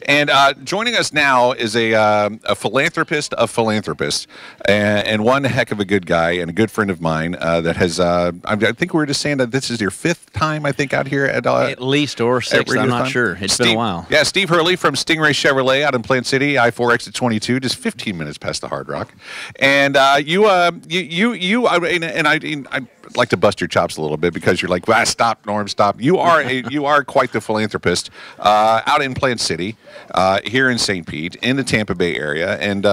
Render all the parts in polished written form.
And joining us now is a philanthropist of philanthropists, and one heck of a good guy and a good friend of mine that has, I think we were just saying that this is your 5th time, I think, out here at least, or 6th, I'm not sure. It's been a while. Yeah, Steve Hurley from Stingray Chevrolet out in Plant City, I-4 exit 22, just 15 minutes past the Hard Rock. And I'd like to bust your chops a little bit because you're like, stop, Norm, stop. You are quite the philanthropist out in Plant City, here in St. Pete, in the Tampa Bay area, and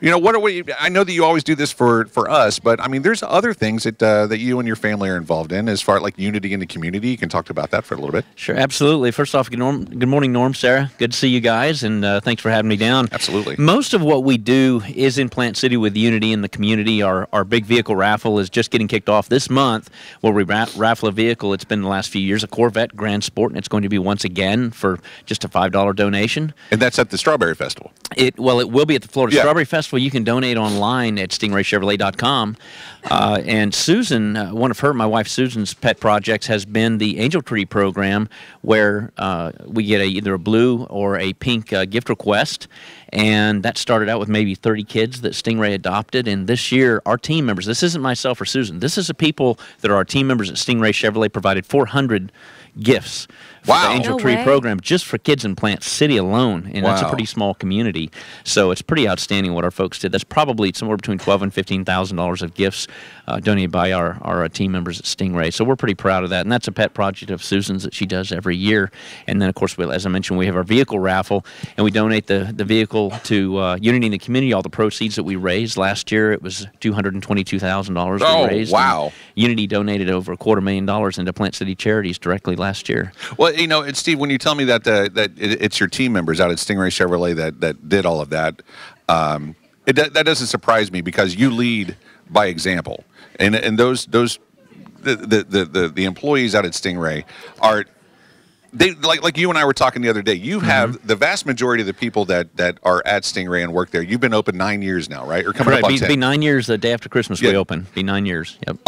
I know that you always do this for us, but I mean, there's other things that you and your family are involved in, as far as like unity in the community. You can talk about that for a little bit. Sure, absolutely. First off, good morning, Norm, Sarah. Good to see you guys, and thanks for having me down. Absolutely. Most of what we do is in Plant City with unity in the community. Our big vehicle raffle is just getting kicked off this month, where we raffle a vehicle. It's been the last few years, a Corvette Grand Sport, and it's going to be once again for just a $5 donation. And that's at the Strawberry Festival. It will be at the Florida Strawberry Festival. You can donate online at stingraychevrolet.com. And Susan, my wife Susan's pet projects has been the Angel Tree program, where we get either a blue or a pink gift request. And that started out with maybe 30 kids that Stingray adopted. And this year, our team members, this isn't myself or Susan, this is the people that are our team members at Stingray Chevrolet, provided 400 gifts for the Angel Tree program just for kids in Plant City alone, and that's a pretty small community. So it's pretty outstanding what our folks did. That's probably somewhere between $12,000 and $15,000 of gifts donated by our team members at Stingray. So we're pretty proud of that, and that's a pet project of Susan's that she does every year. And then, of course, as I mentioned, we have our vehicle raffle, and we donate the vehicle to Unity in the community. All the proceeds that we raised last year, it was $222,000 we raised. Wow! Unity donated over $250,000 into Plant City charities directly last year. Well, it's Steve, when you tell me that it's your team members out at Stingray Chevrolet that did all of that, that doesn't surprise me, because you lead by example, and the employees out at Stingray are. They like you and I were talking the other day. You have the vast majority of the people that are at Stingray and work there. You've been open 9 years now, right? Or coming up on 10. Be 9 years the day after Christmas we open. Be 9 years. Yep.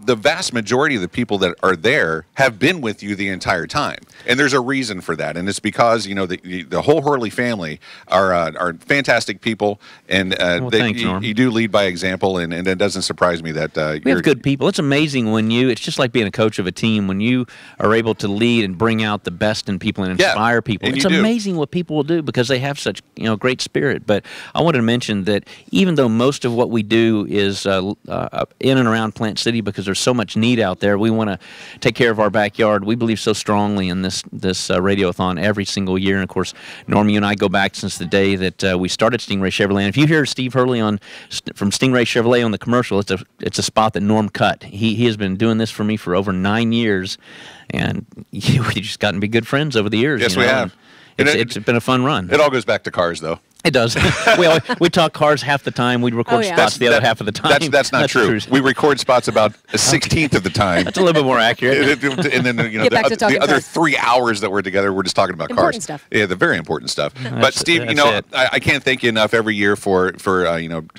The vast majority of the people that are there have been with you the entire time, and there's a reason for that. And it's because the whole Hurley family are fantastic people, and thanks, Norm. You do lead by example, and it doesn't surprise me that we have good people. It's amazing when it's just like being a coach of a team, when you are able to lead and bring out the best in people and inspire people. It's amazing what people will do because they have such great spirit. But I wanted to mention that even though most of what we do is in and around Plant City, because there's so much need out there, we want to take care of our backyard. We believe so strongly in this Radiothon every single year. And of course, Norm, you and I go back since the day that we started Stingray Chevrolet. And if you hear Steve Hurley from Stingray Chevrolet on the commercial, it's a spot that Norm cut. He has been doing this for me for over 9 years. And we just gotten to be good friends over the years. Yes, we have. It's been a fun run. It all goes back to cars, though. It does. we talk cars half the time. We record spots the other half of the time. That's not true. We record spots about a 16th of the time. That's a little bit more accurate. And then the other 3 hours that we're together, we're just talking about important cars. Stuff. Yeah, the very important stuff. But Steve, I can't thank you enough every year for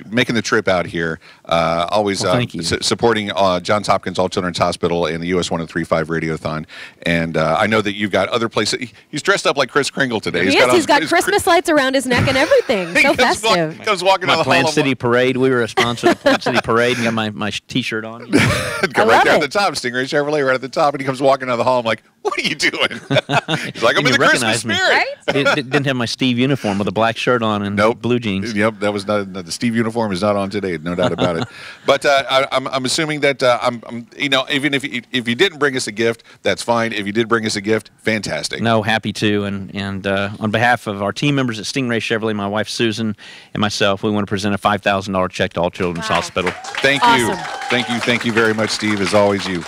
making the trip out here. Always supporting Johns Hopkins All-Children's Hospital and the U.S.NewsWorldReport Radiothon. And I know that you've got other places. He's dressed up like Kris Kringle today. He's got Christmas lights around his neck and everything. So festive. He comes walking my down the Plant City Parade. We were a sponsor of the Plant City Parade, and got my T-shirt on. Right there at the top, Stingray Chevrolet, right at the top, and he comes walking down the hall. I'm like, "What are you doing?" He's like, "I'm in the Christmas spirit." Right? Didn't have my Steve uniform with a black shirt on and blue jeans. Yep, that was not the Steve uniform is not on today, no doubt about it. But I'm assuming that even if you didn't bring us a gift, that's fine. If you did bring us a gift, fantastic. No, happy to. And on behalf of our team members at Stingray Chevrolet, my wife Susan and myself, we want to present a $5,000 check to All-Children's Hospital. Thank you. Thank you very much, Steve. As always, you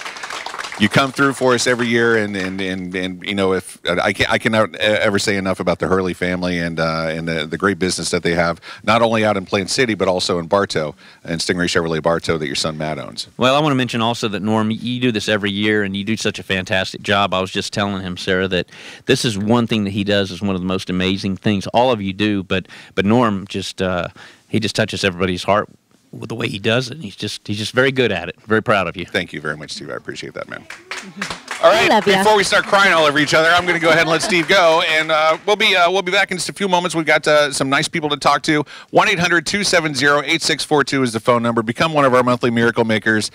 come through for us every year, and if I cannot ever say enough about the Hurley family and the great business that they have, not only out in Plant City but also in Bartow and Stingray Chevrolet Bartow that your son Matt owns. Well, I want to mention also that Norm, you do this every year, and you do such a fantastic job. I was just telling him, Sarah, that this is one thing that he does is one of the most amazing things. All of you do, but Norm just he just touches everybody's heart with the way he does it. He's just very good at it. Very proud of you. Thank you very much, Steve. I appreciate that, man. All right. love ya. Before we start crying all over each other, I'm going to go ahead and let Steve go, and we'll be back in just a few moments. We've got some nice people to talk to. 1-800-270-8642 is the phone number. Become one of our monthly Miracle Makers.